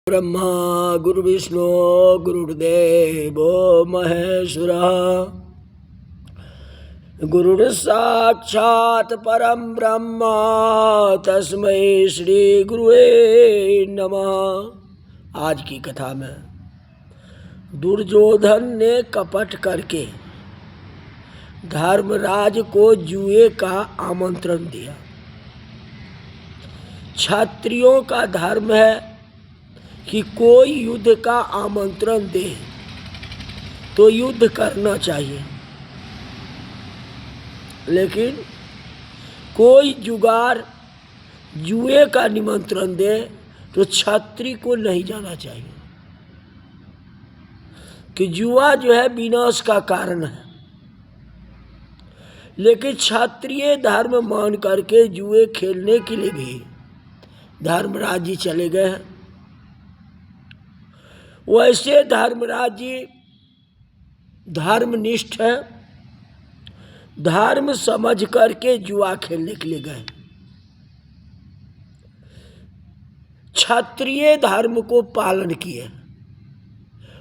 ब्रह्मा गुरु विष्णु गुरुर्देवो महेश्वरः गुरुर्साक्षात् परम ब्रह्म तस्मै श्री गुरुवे नमः। आज की कथा में दुर्योधन ने कपट करके धर्मराज को जुए का आमंत्रण दिया। क्षत्रियों का धर्म है कि कोई युद्ध का आमंत्रण दे तो युद्ध करना चाहिए, लेकिन कोई जुगार जुए का निमंत्रण दे तो क्षत्रिय को नहीं जाना चाहिए, कि जुआ जो है विनाश का कारण है। लेकिन क्षत्रिय धर्म मान करके जुए खेलने के लिए भी धर्मराज जी चले गए हैं। वैसे धर्मराज जी धर्मनिष्ठ है, धर्म समझ करके जुआ खेलने के लिए गए। क्षत्रिय धर्म को पालन किए,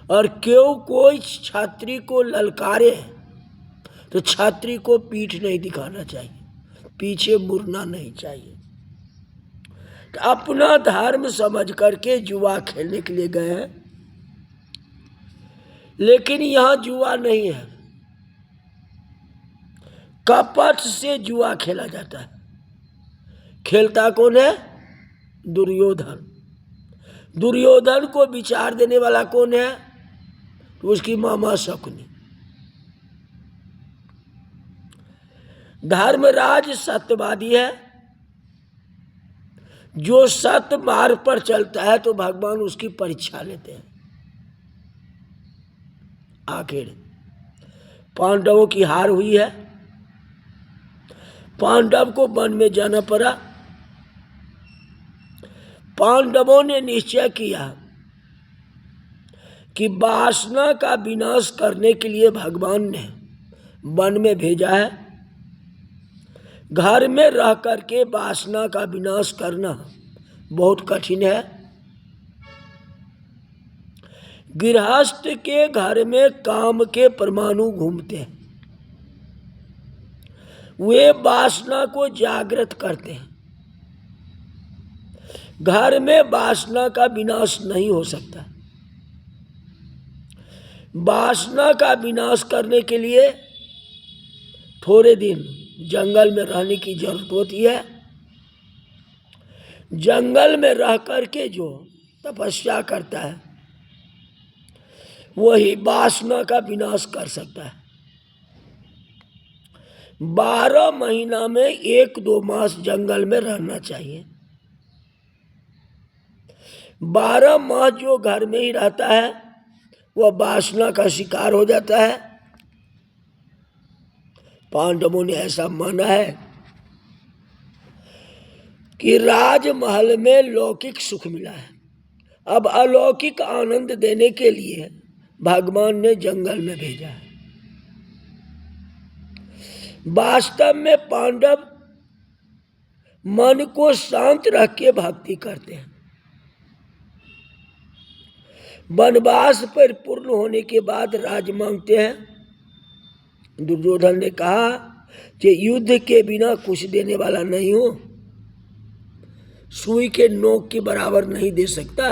और क्यों कोई क्षत्रिय को ललकारे तो क्षत्रिय को पीठ नहीं दिखाना चाहिए, पीछे मुड़ना नहीं चाहिए। तो अपना धर्म समझ करके जुआ खेलने के लिए गए हैं। लेकिन यहाँ जुआ नहीं है, कपट से जुआ खेला जाता है। खेलता कौन है? दुर्योधन। दुर्योधन को विचार देने वाला कौन है? तो उसकी मामा शकुनी। धर्मराज सत्यवादी है, जो सत्य मार्ग पर चलता है तो भगवान उसकी परीक्षा लेते हैं। आखिर पांडवों की हार हुई है, पांडव को वन में जाना पड़ा। पांडवों ने निश्चय किया कि वासना का विनाश करने के लिए भगवान ने वन में भेजा है। घर में रह करके वासना का विनाश करना बहुत कठिन है। गृहस्थ के घर में काम के परमाणु घूमते हैं, वे वासना को जागृत करते हैं। घर में वासना का विनाश नहीं हो सकता। वासना का विनाश करने के लिए थोड़े दिन जंगल में रहने की जरूरत होती है। जंगल में रह करके जो तपस्या करता है वही वासना का विनाश कर सकता है। 12 महीना में 1-2 मास जंगल में रहना चाहिए। 12 मास जो घर में ही रहता है वह वासना का शिकार हो जाता है। पांडवों ने ऐसा माना है कि राजमहल में लौकिक सुख मिला है, अब अलौकिक आनंद देने के लिए भगवान ने जंगल में भेजा है। वास्तव में पांडव मन को शांत रख के भक्ति करते हैं। वनवास परिपूर्ण होने के बाद राज मांगते हैं। दुर्योधन ने कहा कि युद्ध के बिना कुछ देने वाला नहीं हो, सुई के नोक के बराबर नहीं दे सकता।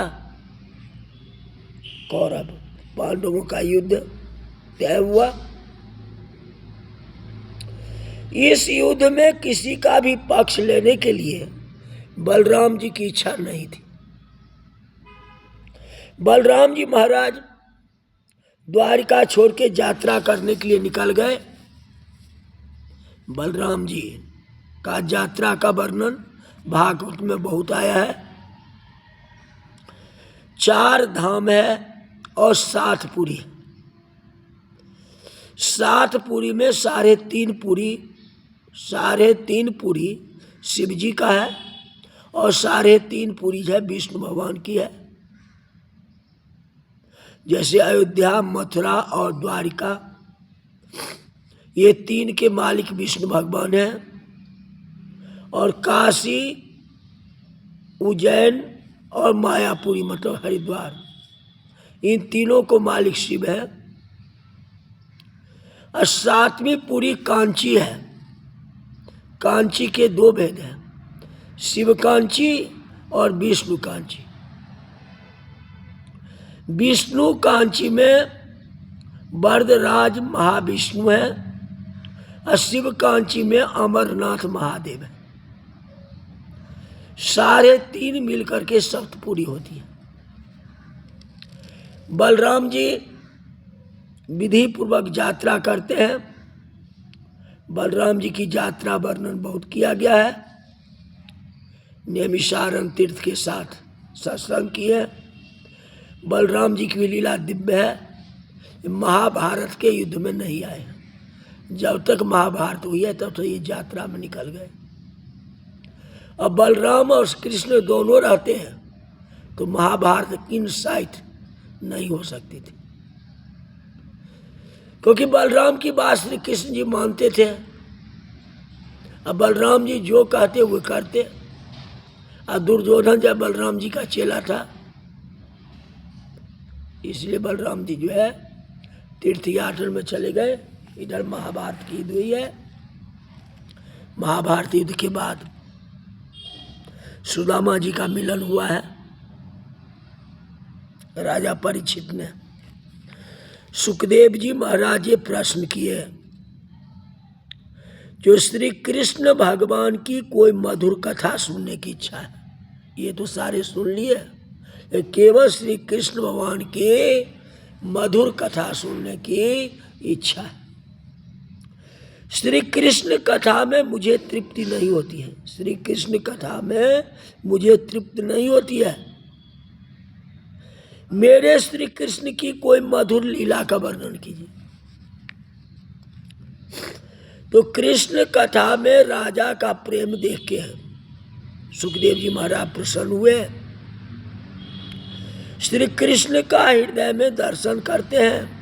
कौरव पांडवों का युद्ध तय हुआ। इस युद्ध में किसी का भी पक्ष लेने के लिए बलराम जी की इच्छा नहीं थी। बलराम जी महाराज द्वारिका छोड़ के यात्रा करने के लिए निकल गए। बलराम जी का यात्रा का वर्णन भागवत में बहुत आया है। 4 धाम है और 7 पुरी। 7 पुरी में 3.5 पुरी शिव जी का है और 3.5 पुरी है विष्णु भगवान की है। जैसे अयोध्या, मथुरा और द्वारिका, ये 3 के मालिक विष्णु भगवान हैं। और काशी, उज्जैन और मायापुरी मतलब हरिद्वार, इन तीनों को मालिक शिव है। और 7वीं पुरी कांची है। कांची के 2 भेद हैं, शिव कांची और विष्णु कांची। विष्णु कांची में वरदराज महाविष्णु है और शिव कांची में अमरनाथ महादेव है। 3.5 मिलकर के सप्तपुरी होती है। बलराम जी विधि पूर्वक यात्रा करते हैं। बलराम जी की यात्रा वर्णन बहुत किया गया है। नैमिषारण्य तीर्थ के साथ सत्संग किए। बलराम जी की लीला दिव्य है। महाभारत के युद्ध में नहीं आए। जब तक महाभारत हुई है तब तक ये यात्रा में निकल गए। अब बलराम और कृष्ण दोनों रहते हैं तो महाभारत किन साइट नहीं हो सकती थी, क्योंकि बलराम की बात श्री कृष्ण जी मानते थे। अब बलराम जी जो कहते वो करते। और दुर्योधन जब बलराम जी का चेला था, इसलिए बलराम जी जो है तीर्थ यात्रा में चले गए। इधर महाभारत की युद्ध हुई है। महाभारत युद्ध के बाद सुदामा जी का मिलन हुआ है राजा परीक्षित ने। सुखदेव जी महाराज ये प्रश्न किए, जो श्री कृष्ण भगवान की कोई मधुर कथा सुनने की इच्छा है। ये तो सारे सुन लिए, केवल श्री कृष्ण भगवान के मधुर कथा सुनने की इच्छा है। श्री कृष्ण कथा में मुझे तृप्ति नहीं होती है। श्री कृष्ण कथा में मुझे तृप्ति नहीं होती है। मेरे श्री कृष्ण की कोई मधुर लीला का वर्णन कीजिए। तो कृष्ण कथा में राजा का प्रेम देख के सुखदेव जी महाराज प्रसन्न हुए। श्री कृष्ण का हृदय में दर्शन करते हैं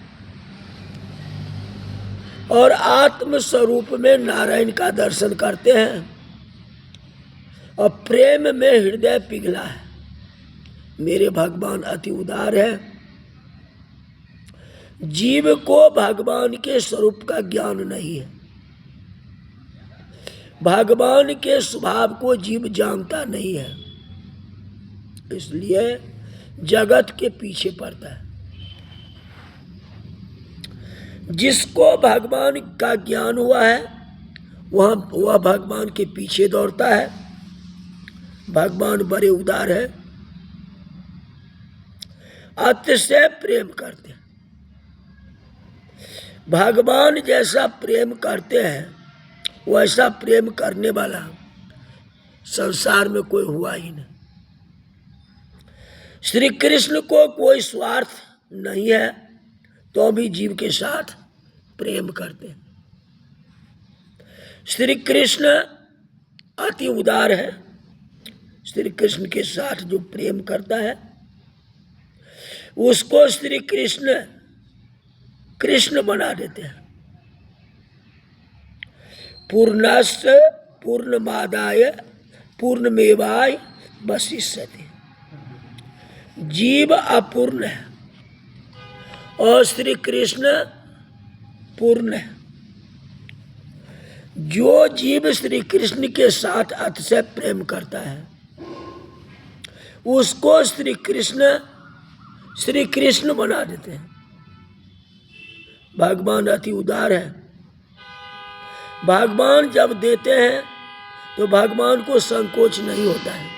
और आत्म स्वरूप में नारायण का दर्शन करते हैं और प्रेम में हृदय पिघला है। मेरे भगवान अति उदार है। जीव को भगवान के स्वरूप का ज्ञान नहीं है। भगवान के स्वभाव को जीव जानता नहीं है, इसलिए जगत के पीछे पड़ता है। जिसको भगवान का ज्ञान हुआ है वह भगवान के पीछे दौड़ता है। भगवान बड़े उदार है, अतिशय प्रेम करते हैं। भगवान जैसा प्रेम करते हैं वैसा प्रेम करने वाला संसार में कोई हुआ ही नहीं। श्री कृष्ण को कोई स्वार्थ नहीं है तो भी जीव के साथ प्रेम करते हैं। श्री कृष्ण अति उदार है। श्री कृष्ण के साथ जो प्रेम करता है उसको श्री कृष्ण कृष्ण बना देते हैं। पूर्णस्य पूर्णमादाय पूर्णमेवाय वशिष्यते। जीव अपूर्ण है और श्री कृष्ण पूर्ण है। जो जीव श्री कृष्ण के साथ अतिशय प्रेम करता है उसको श्री कृष्ण बना देते हैं। भगवान अति उदार है। भगवान जब देते हैं तो भगवान को संकोच नहीं होता है।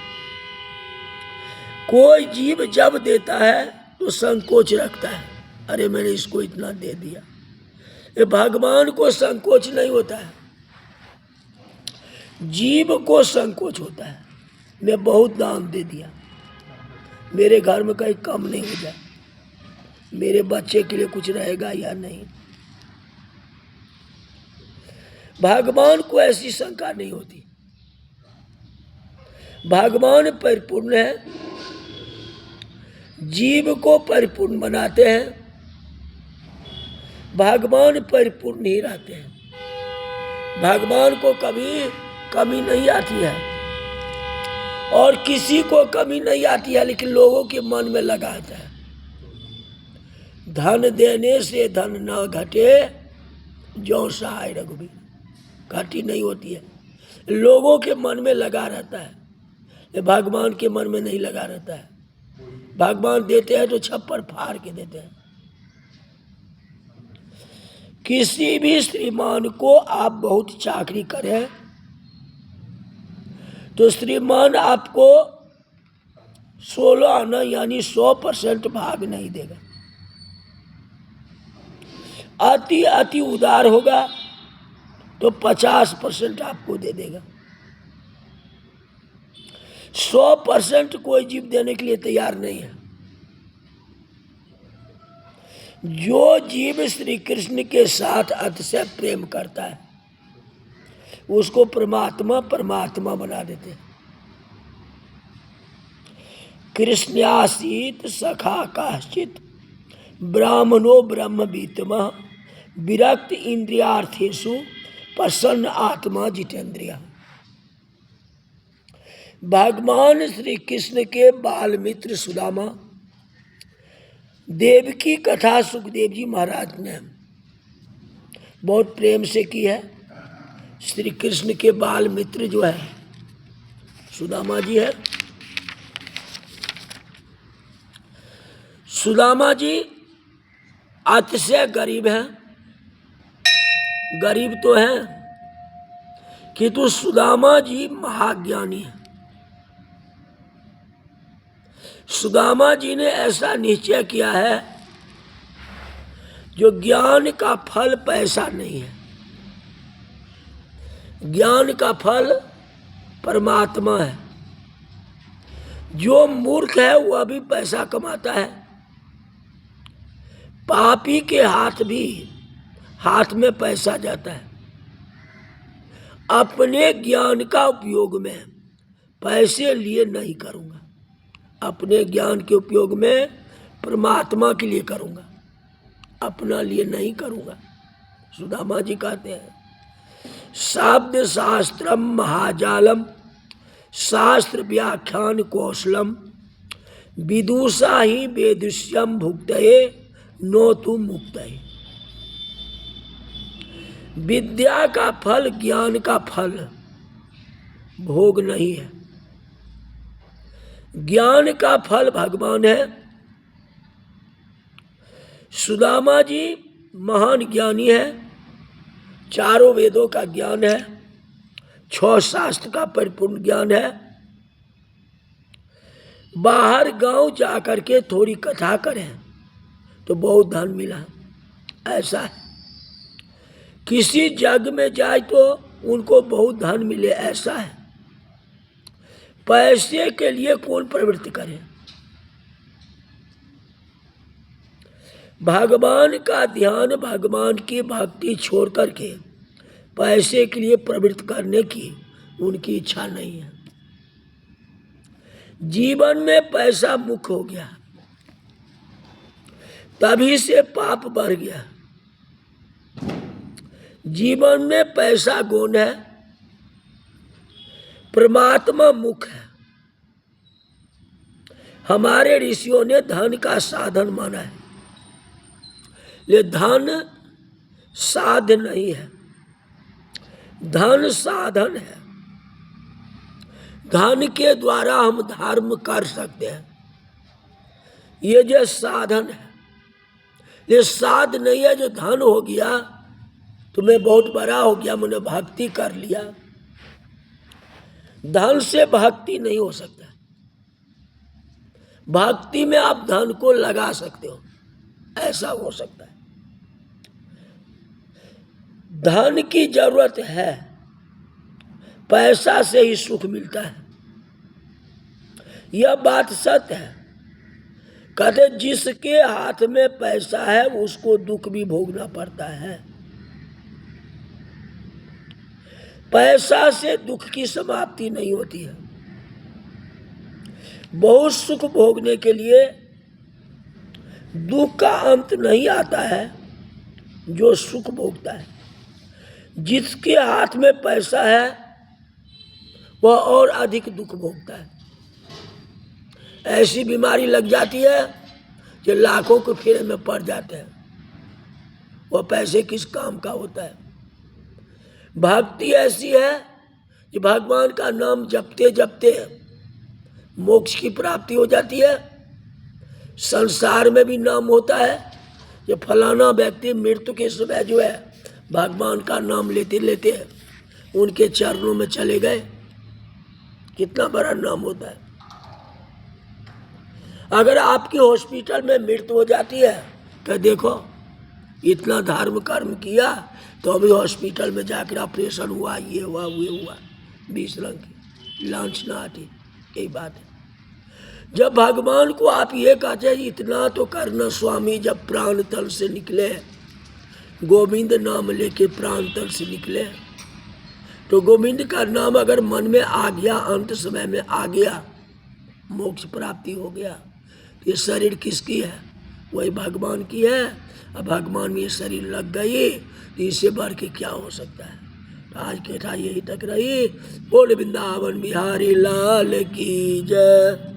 कोई जीव जब देता है तो संकोच रखता है, अरे मैंने इसको इतना दे दिया। ये भगवान को संकोच नहीं होता है, जीव को संकोच होता है। मैं बहुत दान दे दिया, मेरे घर में कहीं कम नहीं हो जाए, मेरे बच्चे के लिए कुछ रहेगा या नहीं। भगवान को ऐसी शंका नहीं होती। भगवान परिपूर्ण है, जीव को परिपूर्ण बनाते हैं। भगवान परिपूर्ण ही रहते हैं। भगवान को कभी कमी नहीं आती है और किसी को कमी नहीं आती है, लेकिन लोगों के मन में लगाता है। धन देने से धन न घटे, जो सहाय रघुबीर। घटी नहीं होती है, लोगों के मन में लगा रहता है, भगवान के मन में नहीं लगा रहता है। भगवान देते हैं तो छप्पर फाड़ के देते हैं। किसी भी श्रीमान को आप बहुत चाकरी करें तो श्रीमान आपको 16 आना यानी 100% भाग नहीं देगा। अति उदार होगा तो 50% आपको दे देगा। 100% कोई जीव देने के लिए तैयार नहीं है। जो जीव श्री कृष्ण के साथ अतिशय प्रेम करता है उसको परमात्मा बना देते हैं। कृष्णासीत सखा काश्चित ब्राह्मणो ब्रह्मवीतमः विरक्त इंद्रियार्थेषु प्रसन्न आत्मा जितेंद्रिया। भगवान श्री कृष्ण के बाल मित्र सुदामा, देवकी कथा सुखदेव जी महाराज ने बहुत प्रेम से की है। श्री कृष्ण के बाल मित्र जो है सुदामा जी है। सुदामा जी अतिशय गरीब हैं। गरीब तो हैं किंतु सुदामा जी महाज्ञानी हैं। सुदामा जी ने ऐसा निश्चय किया है जो ज्ञान का फल पैसा नहीं है, ज्ञान का फल परमात्मा है। जो मूर्ख है वह भी पैसा कमाता है। पापी के हाथ में पैसा जाता है। अपने ज्ञान का उपयोग में पैसे लिए नहीं करूंगा, अपने ज्ञान के उपयोग में परमात्मा के लिए करूंगा, अपना लिए नहीं करूंगा। सुदामा जी कहते हैं शब्द शास्त्रम महाजालम शास्त्र व्याख्यान कौशलम विदुषा ही वेदुष्यम भुक्तये नो तुम मुक्तये। विद्या का फल ज्ञान का फल भोग नहीं है, ज्ञान का फल भगवान है। सुदामा जी महान ज्ञानी है, चारों वेदों का ज्ञान है, 6 शास्त्र का परिपूर्ण ज्ञान है। बाहर गांव जाकर के थोड़ी कथा करें तो बहुत धन मिला, ऐसा है। किसी जग में जाए तो उनको बहुत धन मिले, ऐसा है। पैसे के लिए कौन प्रवृत्ति करे? भगवान का ध्यान, भगवान की भक्ति छोड़ करके पैसे के लिए प्रवृत्ति करने की उनकी इच्छा नहीं है। जीवन में पैसा मुख्य हो गया, तभी से पाप बढ़ गया। जीवन में पैसा गौण है, परमात्मा मुख्य है। हमारे ऋषियों ने धन का साधन माना है, लेकिन धन साध नहीं है, धन साधन है। धन के द्वारा हम धर्म कर सकते हैं, ये जो साधन है। ये साध नहीं है जो धन हो गया तो मैं बहुत बड़ा हो गया, मैंने भक्ति कर लिया। धन से भक्ति नहीं हो सकता। भक्ति में आप धन को लगा सकते हो, ऐसा हो सकता है। धन की जरूरत है, पैसा से ही सुख मिलता है, यह बात सत्य है। कहते जिसके हाथ में पैसा है उसको दुख भी भोगना पड़ता है। पैसा से दुख की समाप्ति नहीं होती है। बहुत सुख भोगने के लिए दुख का अंत नहीं आता है जो सुख भोगता है। जिसके हाथ में पैसा है वह और अधिक दुख भोगता है। ऐसी बीमारी लग जाती है कि लाखों के फेरे में पड़ जाते हैं। वह पैसे किस काम का होता है। भक्ति ऐसी है कि भगवान का नाम जपते जपते मोक्ष की प्राप्ति हो जाती है। संसार में भी नाम होता है कि फलाना व्यक्ति मृत्यु के समय जो है भगवान का नाम लेते लेते उनके चरणों में चले गए। कितना बड़ा नाम होता है। अगर आपकी हॉस्पिटल में मृत्यु हो जाती है तो देखो इतना धर्म कर्म किया तो अभी हॉस्पिटल में जाकर ऑपरेशन हुआ, ये हुआ वो हुआ, 20 रंग की लांछना आती। यही बात है। जब भगवान को आप ये कहते हैं इतना तो करना स्वामी, जब प्राण तल से निकले, गोविंद नाम लेके प्राण तल से निकले, तो गोविंद का नाम अगर मन में आ गया, अंत समय में आ गया, मोक्ष प्राप्ति हो गया। ये शरीर किसकी है? वही भगवान की है। अब भगवान में ये शरीर लग गई तो इससे बढ़ के क्या हो सकता है। तो आज की कथा यही तक रही। बोल वृंदावन बिहारी लाल की जय।